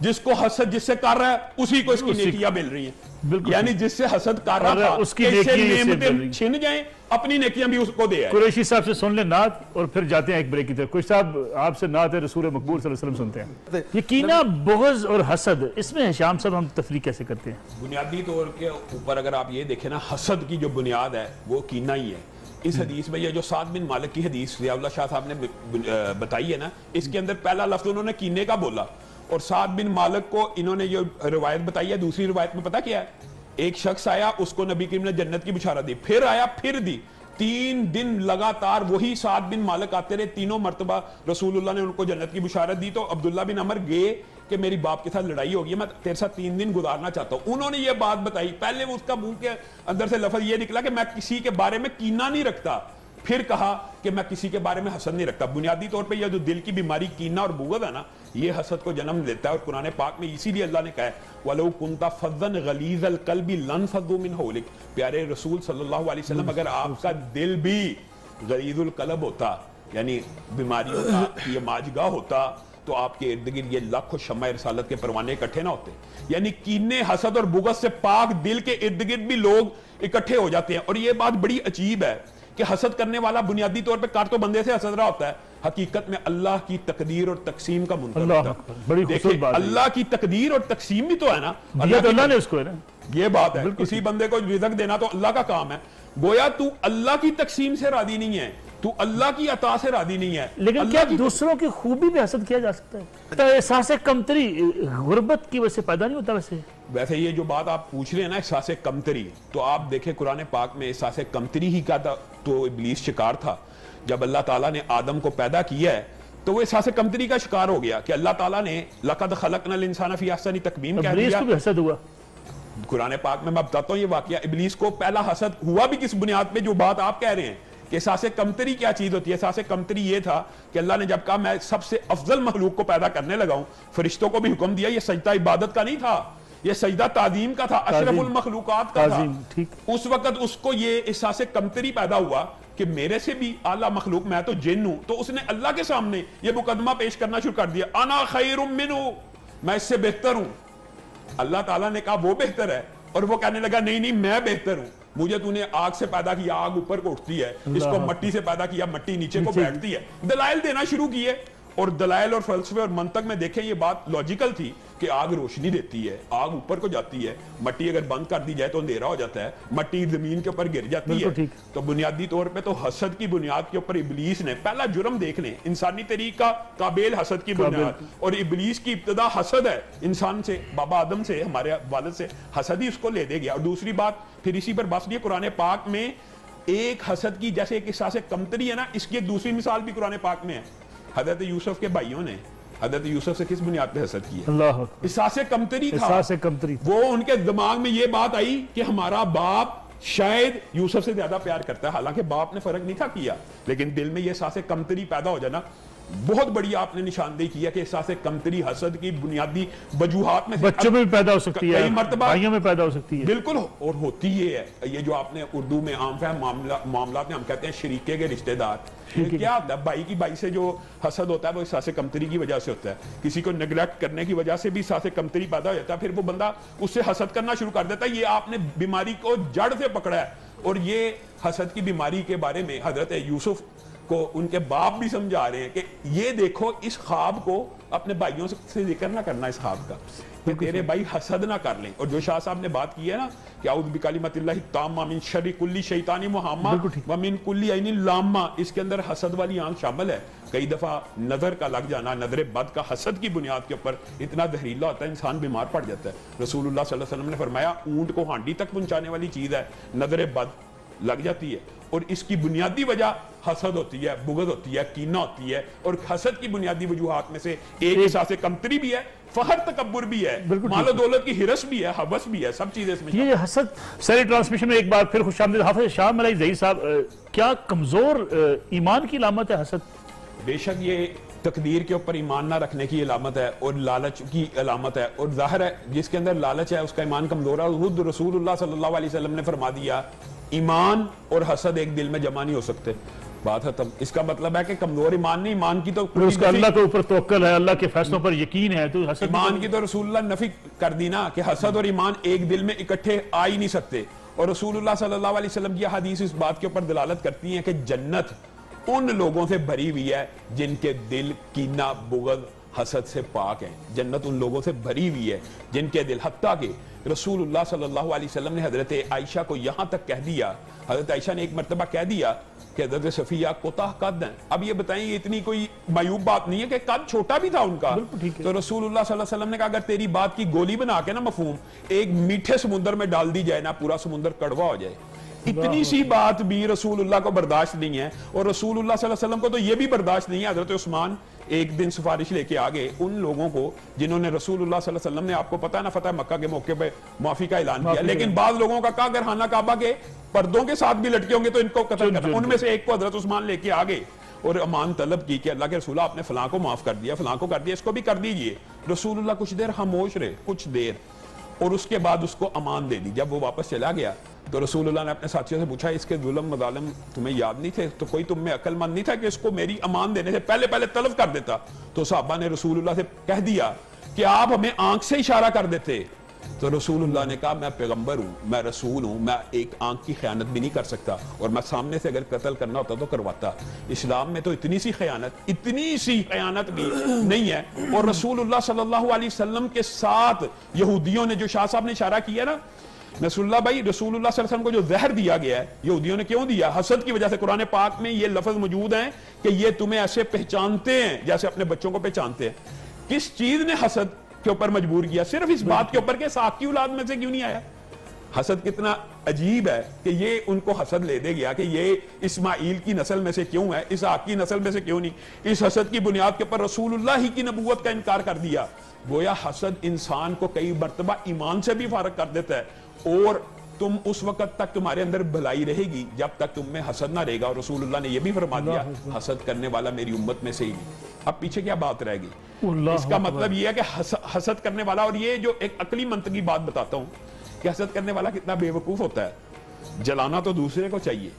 جس کو حسد جس سے کر رہا ہے اسی کو اس کی نیکیاں مل رہی ہیں. یعنی جس سے حسد کر رہا تھا اس کی نیکیاں چھن جائیں, اپنی نیکیاں بھی اس کو دے آئے. قریشی صاحب سے سن لیں نعت اور پھر جاتے ہیں ایک بریک کی طرف. قریشی صاحب آپ سے نعت رسول مقبول صلی اللہ علیہ وسلم سنتے ہیں. یہ کینہ, بغض اور حسد, اس میں ہشام صاحب ہم تفریق کیسے کرتے ہیں؟ بنیادی طور کے اوپر اگر آپ یہ دیکھیں نا, حسد کی جو بنیاد ہے وہ کینہ ہی ہے. اس حدیث میں یہ جو سعد بن مالک کی حدیث ضیاء اللہ شاہ صاحب نے بتائی ہے نا, اس کے اندر پہلا لفظ انہوں نے کینے کا بولا, اور سعد بن مالک کو انہوں نے یہ روایت بتائی ہے. دوسری روایت میں پتہ کیا ہے, ایک شخص آیا, اس کو نبی کریم نے جنت کی بشارت دی, پھر آیا پھر دی. 3 دن لگاتار وہی سعد بن مالک آتے رہے, تینوں مرتبہ رسول اللہ نے ان کو جنت کی بشارت دی. تو عبداللہ بن عمر گئے کہ میری باپ کے ساتھ لڑائی ہوگی, میں تیرے ساتھ 3 دن گزارنا چاہتا ہوں. انہوں نے یہ بات بتائی, پہلے اس کا منہ کے اندر سے لفظ یہ نکلا کہ میں کسی کے بارے میں کینہ نہیں رکھتا, پھر کہا کہ میں کسی کے بارے میں حسد نہیں رکھتا. بنیادی طور پہ یہ جو دل کی بیماری کینہ اور بغض ہے نا, یہ حسد کو جنم دیتا ہے. اور قرآن پاک میں اسی لیے اللہ نے کہا ہے وَلَوْ كُنْتَ فَظًّا غَلِيظَ الْقَلْبِ لَانفَضُّوا مِنْ حَوْلِكَ. پیارے رسول صلی اللہ علیہ وسلم, اگر آپ کا دل بھی غلیظ القلب ہوتا, یعنی بیماری ہوتا, یہ ماجگاہ ہوتا, تو آپ کے ارد گرد یہ لاکھوں شمع رسالت کے پروانے اکٹھے نہ ہوتے. یعنی کینے, حسد اور بغض سے پاک دل کے ارد گرد بھی لوگ اکٹھے ہو جاتے ہیں. اور یہ بات بڑی عجیب ہے کہ حسد کرنے والا بنیادی طور پہ کار تو بندے سے حسد رہا ہوتا ہے, حقیقت میں اللہ کی تقدیر اور تقسیم کا منکر ہوتا ہے. دیکھیں اللہ کی تقدیر اور تقسیم بھی تو ہے نا, اللہ نے اس کو ہے نا, یہ بات ہے. کسی بندے کو رزق دینا تو اللہ کا کام ہے. گویا تو اللہ کی تقسیم سے راضی نہیں ہے, تو اللہ کی عطا سے راضی نہیں ہے. لیکن کیا دوسروں کی خوبی پہ حسد کیا جا سکتا ہے؟ احساس کمتری غربت کی وجہ سے پیدا نہیں ہوتا؟ ویسے یہ جو بات آپ پوچھ رہے ہیں نا احساس کمتری, تو آپ دیکھیں قرآن پاک میں احساس کمتری ہی کا تو ابلیس شکار تھا. جب اللہ تعالیٰ نے آدم کو پیدا کیا ہے تو وہ احساس کمتری کا شکار ہو گیا کہ اللہ تعالیٰ نے لَقَدْ خَلَقْنَا الْإِنسَانَ فِي أَحْسَنِ تَقْوِيمٍ کہہ دیا. ابلیس کو بھی حسد ہوا قرآن پاک میں بتاتا ہوں یہ واقعہ. ابلیس کو پہلا حسد ہوا بھی کس بنیاد پہ, جو بات آپ کہہ رہے ہیں کہ احساس کمتری کیا چیز ہوتی ہے. احساس کمتری یہ تھا کہ اللہ نے جب کہا میں سب سے افضل مخلوق کو پیدا کرنے لگا ہوں, فرشتوں کو بھی حکم دیا, یہ سجدہ عبادت کا نہیں تھا, یہ سجدہ تعظیم کا تھا, اشرف المخلوقات کا تھا. اس وقت اس کو یہ احساس کمتری پیدا ہوا کہ میرے سے بھی اعلیٰ مخلوق, میں تو جن ہوں. تو اس نے اللہ کے سامنے یہ مقدمہ پیش کرنا شروع کر دیا, انا خیر منہ, میں اس سے بہتر ہوں. اللہ تعالیٰ نے کہا وہ بہتر ہے, اور وہ کہنے لگا نہیں میں بہتر ہوں, مجھے تو نے آگ سے پیدا کیا, آگ اوپر کو اٹھتی ہے, اس کو مٹی سے پیدا کیا, مٹی نیچے کو بیٹھتی ہے. دلائل دینا شروع کیے, اور دلائل اور فلسفے اور منطق میں دیکھیں یہ بات لاجیکل تھی کہ آگ روشنی دیتی ہے, آگ اوپر کو جاتی ہے, مٹی اگر بند کر دی جائے تو اندھیرا ہو جاتا ہے, مٹی زمین کے اوپر گر جاتی ہے. تو بنیادی طور پہ تو حسد کی بنیاد کے اوپر ابلیس نے پہلا جرم دیکھ لیں, انسانی طریق کا قابل حسد کی بنیاد, اور ابلیس کی ابتدا حسد ہے انسان سے, بابا آدم سے, ہمارے والد سے حسد ہی اس کو لے دے گیا. اور دوسری بات پھر اسی پر بس لیے قرآن پاک میں ایک حسد کی جیسے ایک احساس کمتری ہے نا, اس کی ایک دوسری مثال بھی قرآن پاک میں ہے. حضرت یوسف کے بھائیوں نے حضرت یوسف سے کس بنیاد پہ حسد کیا؟ اللہ احساس کمتری تھا. احساس کمتری, وہ ان کے دماغ میں یہ بات آئی کہ ہمارا باپ شاید یوسف سے زیادہ پیار کرتا ہے, حالانکہ باپ نے فرق نہیں تھا کیا, لیکن دل میں یہ احساس کمتری پیدا ہو جانا بہت بڑی آپ نے نشاندہی کی ہے کہ احساس کمتری حسد کی بنیادی وجوہات میں بچوں میں بھی پیدا ہو سکتی ہے, کئی مرتبہ بھائیوں میں پیدا ہو سکتی ہے. بالکل, اور ہوتی یہ ہے. یہ جو آپ نے اردو میں عام فہم معاملات میں ہم کہتے ہیں شریکے کے رشتہ دار, کیا ہوتا ہے بھائی کی بھائی سے جو حسد ہوتا ہے وہ احساس کمتری کی وجہ سے ہوتا ہے. کسی کو نیگلیکٹ کرنے کی وجہ سے بھی احساس کمتری پیدا ہو جاتا ہے, پھر وہ بندہ اس سے حسد کرنا شروع کر دیتا ہے. یہ آپ نے بیماری کو جڑ سے پکڑا ہے. اور یہ حسد کی بیماری کے بارے میں حضرت یوسف کو ان کے باپ بھی سمجھا رہے ہیں کہ یہ دیکھو اس خواب کو اپنے بھائیوں سے ذکر نہ کرنا, اس خواب کا کہ تیرے بھائی حسد نہ کر لیں. اور جو شاہ صاحب نے بات کی ہے نا کہ اعوذ بکلمات اللہ التامہ من شر کل شیطان وہامہ ومن کل عین لامہ, اس کے اندر حسد والی آنکھ شامل ہے. کئی دفعہ نظر کا لگ جانا, نظر بد کا حسد کی بنیاد کے اوپر اتنا زہریلا ہوتا ہے انسان بیمار پڑ جاتا ہے. رسول اللہ صلی اللہ علیہ وسلم نے فرمایا اونٹ کو ہانڈی تک پہنچانے والی چیز ہے نظر بد لگ جاتی ہے, اور اس کی بنیادی وجہ حسد ہوتی ہے, بغض ہوتی ہے, کینہ ہوتی ہے. اور حسد کی بنیادی وجوہات میں سے ایک احساس کمتری بھی ہے, فخر تکبر بھی ہے, مال و دولت کی ہرس بھی ہے, ہوس بھی ہے, سب چیزیں اس میں. یہ حسد سیری ٹرانسمیشن میں ایک بار پھر خوش آمدید. حافظ شام علی ظہیر صاحب, کیا کمزور ایمان کی علامت ہے حسد؟ بے شک یہ تقدیر کے اوپر ایمان نہ رکھنے کی علامت ہے, اور لالچ کی علامت ہے. اور ظاہر ہے جس کے اندر لالچ ہے اس کا ایمان کمزور ہے. خود رسول اللہ صلی اللہ علیہ وسلم نے فرما دیا ایمان اور حسد ایک دل میں جمع نہیں ہو سکتے. بات ختم. اس کا مطلب ہے کہ کمزور ایمان نہیں, ایمان کی تو اس کا اللہ کے اوپر توکل ہے, اللہ کے فیصلوں پر یقین ہے, تو حسد ایمان کی تو رسول اللہ نفی کر دی نا کہ حسد اور ایمان ایک دل میں اکٹھے آ ہی نہیں سکتے. اور رسول اللہ صلی اللہ علیہ وسلم کی حدیث اس بات کے اوپر دلالت کرتی ہیں کہ جنت ان لوگوں سے بھری ہوئی ہے جن کے دل کینہ, بغض, حسد سے پاک ہیں. جنت ان لوگوں سے بھری ہوئی ہے جن کے دل, حتیٰ کہ رسول اللہ صلی اللہ علیہ وسلم نے حضرت عائشہ کو یہاں تک کہہ دیا, حضرت عائشہ نے ایک مرتبہ کہہ دیا کہ حضرت صفیہ کوتاہ قد ہیں. اب یہ بتائیں, یہ اتنی کوئی معیوب بات نہیں ہے کہ قد چھوٹا بھی تھا ان کا. تو رسول اللہ صلی اللہ علیہ وسلم نے کہا اگر تیری بات کی گولی بنا کے نا مفہوم ایک میٹھے سمندر میں ڈال دی جائے نا, پورا سمندر کڑوا ہو جائے. اتنی سی بات بھی رسول اللہ کو برداشت نہیں ہے. اور رسول اللہ صلی اللہ علیہ وسلم کو تو یہ بھی برداشت نہیں ہے. حضرت عثمان ایک دن سفارش لے کے آگے ان لوگوں کو جنہوں نے رسول اللہ صلی اللہ علیہ وسلم نے, آپ کو پتا ہے نا, فتح مکہ کے موقع پہ معافی کا اعلان کیا, لیکن بعض لوگوں کا کہا اگر خانہ کعبہ کے پردوں کے ساتھ بھی لٹکے ہوں گے تو ان کو قتل کرنا. ان میں سے ایک کو حضرت عثمان لے کے آگے اور امان طلب کی کہ اللہ کے رسول آپ نے فلاں کو معاف کر دیا, فلاں کو کر دیا, اس کو بھی کر دیجئے. رسول اللہ کچھ دیر خاموش رہے, کچھ دیر, اور اس کے بعد اس کو امان دے دی. جب وہ واپس چلا گیا تو رسول اللہ نے اپنے ساتھیوں سے پوچھا اس کے ظلم مظالم تمہیں یاد نہیں تھے؟ تو کوئی تم میں عقل مند نہیں تھا کہ اس کو میری امان دینے سے پہلے طلب کر دیتا؟ تو صحابہ نے رسول اللہ سے کہہ دیا کہ آپ ہمیں آنکھ سے اشارہ کر دیتے. تو رسول اللہ نے کہا میں پیغمبر ہوں, میں رسول ہوں, میں ایک آنکھ کی خیانت بھی نہیں کر سکتا, اور میں سامنے سے اگر قتل کرنا ہوتا تو کرواتا. اسلام میں تو اتنی سی خیانت بھی نہیں ہے. اور رسول اللہ صلی اللہ علیہ وسلم کے ساتھ یہودیوں نے, جو شاہ صاحب نے اشارہ کیا نا نصر اللہ بھائی, رسول اللہ صلی اللہ علیہ وسلم کو جو زہر دیا گیا ہے یہودیوں نے کیوں دیا؟ حسد کی وجہ سے. قرآن پاک میں یہ لفظ موجود ہیں کہ یہ تمہیں ایسے پہچانتے ہیں جیسے اپنے بچوں کو پہچانتے ہیں. کس چیز نے حسد کے اوپر مجبور کیا؟ صرف اس بات کے اوپر کہ اسحاق کی اولاد میں سے کیوں نہیں آیا. حسد کتنا عجیب ہے کہ یہ ان کو حسد لے دے گیا کہ یہ اسماعیل کی نسل میں سے کیوں ہے, اسحاق کی نسل میں سے کیوں نہیں. اس حسد کی بنیاد کے اوپر رسول اللہ ہی کی نبوت کا انکار کر دیا. گویا حسد انسان کو کئی مرتبہ ایمان سے بھی فارغ کر دیتا ہے, اور تم اس وقت تک تمہارے اندر بھلائی رہے گی جب تک تم میں حسد نہ رہے گا. اور رسول اللہ نے یہ بھی فرما دیا حسد کرنے والا میری امت میں سے ہی نہیں. اب پیچھے کیا بات رہ گئی؟ اس کا مطلب یہ ہے کہ حسد کرنے والا, اور یہ جو ایک عقلی منطقی بات بتاتا ہوں کہ حسد کرنے والا کتنا بے وقوف ہوتا ہے. جلانا تو دوسرے کو چاہیے,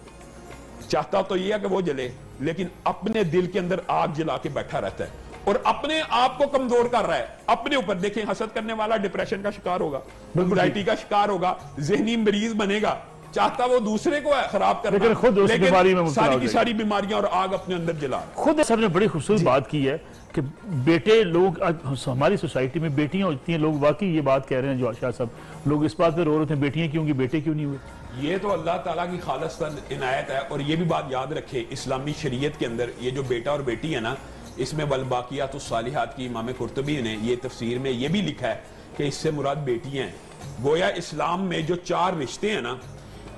چاہتا تو یہ ہے کہ وہ جلے, لیکن اپنے دل کے اندر آگ جلا کے بیٹھا رہتا ہے اور اپنے آپ کو کمزور کر رہا ہے اپنے اوپر. دیکھیں حسد کرنے والا ڈپریشن کا شکار ہوگا, انگزائٹی کا شکار ہوگا, ذہنی مریض بنے گا, چاہتا وہ دوسرے کو خراب کرنا, لیکن خود اس بیماری میں مبتلا ساری کی ساری بیماریاں اور آگ اپنے اندر جلا. خود سب نے بڑی خوبصورت بات کی ہے کہ بیٹے لوگ, ہماری سوسائٹی میں بیٹیاں ہوتی ہیں, لوگ واقعی یہ بات کہہ رہے ہیں جو شاہ صاحب, لوگ اس بات پہ رو رہے ہیں بیٹیاں کیوں گی, بیٹے کیوں نہیں ہوئے. یہ تو اللہ تعالیٰ کی خالص عنایت ہے. اور یہ بھی بات یاد رکھے, اسلامی شریعت کے اندر یہ جو بیٹا اور بیٹی ہے نا, اس میں والباقیات الصالحات کی امام قرطبی نے یہ تفسیر میں یہ بھی لکھا ہے کہ اس سے مراد بیٹیاں ہیں. گویا اسلام میں جو 4 رشتے ہیں نا,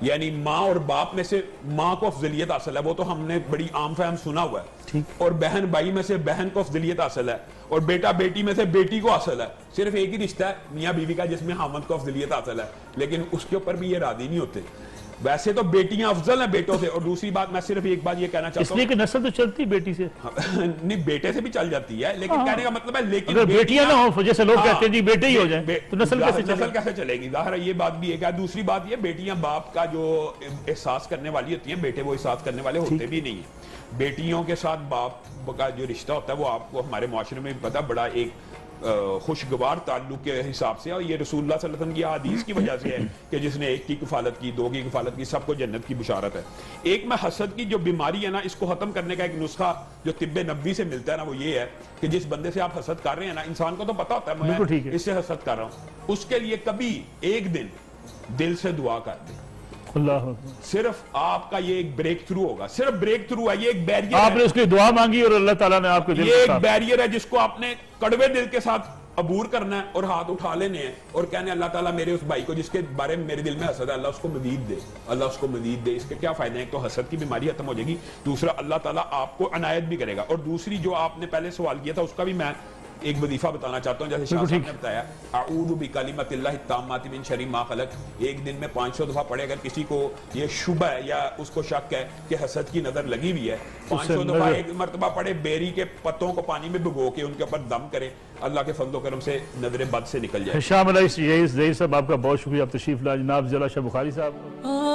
یعنی ماں اور باپ میں سے ماں کو افضلیت حاصل ہے, وہ تو ہم نے بڑی عام فہم سنا ہوا ہے, اور بہن بھائی میں سے بہن کو افضلیت حاصل ہے, اور بیٹا بیٹی میں سے بیٹی کو حاصل ہے. صرف ایک ہی رشتہ ہے میاں بیوی کا جس میں خامند کو افضلیت حاصل ہے, لیکن اس کے اوپر بھی یہ راضی نہیں ہوتے. ویسے تو بیٹیاں افضل ہیں بیٹوں سے. اور دوسری بات میں صرف ایک بات یہ کہنا چاہتا ہوں, اس لیے کہ نسل تو چلتی بیٹی سے نہیں, بیٹے سے بھی چل جاتی ہے, لیکن کہنے کا مطلب ہے لیکن اگر بیٹیاں نہ ہوں, جیسے لوگ کہتے ہیں جی بیٹے ہی ہو جائیں تو نسل کیسے چلے گی؟ ظاہر ہے یہ بات بھی ایک ہے. دوسری بات یہ, بیٹیاں باپ کا جو احساس کرنے والی ہوتی ہیں, بیٹے وہ احساس کرنے والے ہوتے بھی نہیں ہیں. بیٹیوں کے ساتھ باپ کا جو رشتہ ہوتا ہے وہ آپ کو ہمارے معاشرے میں پتہ بڑا ایک خوشگوار تعلق کے حساب سے, اور یہ رسول اللہ صلی اللہ علیہ وسلم کی حدیث کی وجہ سے ہے کہ جس نے 1 کی کفالت کی, 2 کی کفالت کی, سب کو جنت کی بشارت ہے. ایک میں حسد کی جو بیماری ہے نا, اس کو ختم کرنے کا ایک نسخہ جو طب نبوی سے ملتا ہے نا, وہ یہ ہے کہ جس بندے سے آپ حسد کر رہے ہیں نا, انسان کو تو پتا ہوتا ہے میں اس سے حسد کر رہا ہوں, اس کے لیے کبھی ایک دن دل سے دعا کر دیں. اللہ صرف آپ کا یہ ایک بریک تھرو ہوگا, صرف بریک تھرو ہے, یہ ایک بیریئر ہے. آپ نے اس کی دعا مانگی اور اللہ تعالیٰ نے آپ کو, یہ ایک بیریئر ہے جس کو آپ نے کڑوے دل کے ساتھ عبور کرنا ہے اور ہاتھ اٹھا لینے ہیں اور کہنے اللہ تعالیٰ میرے اس بھائی کو جس کے بارے میں میرے دل میں حسد ہے, اللہ اس کو مزید دے, اللہ اس کو مزید دے. اس کے کیا فائدہ ہے؟ ایک تو حسد کی بیماری ختم ہو جائے گی, دوسرا اللہ تعالیٰ آپ کو عنایت بھی کرے گا. اور دوسری جو آپ نے پہلے سوال کیا تھا, اس کا بھی میں ایک وظیفہ بتانا چاہتا ہوں. جیسے شاہ صاحب نے بتایا اعوذ بکلمات اللہ التامات من شر ما خلق, ایک دن میں 500 دفعہ پڑھے. اگر کسی کو یہ شبہ ہے یا اس کو شک ہے کہ حسد کی نظر لگی ہوئی ہے, 500 دفعہ ایک مرتبہ پڑھے, بیری کے پتوں کو پانی میں بھگو کے ان کے اوپر دم کرے, اللہ کے فضل و کرم سے نظر بد سے نکل جائے. شامل ہے. صاحب آپ کا بہت شکریہ, آپ تشریف لائے. جناب ضلع شاہ بخاری صاحب.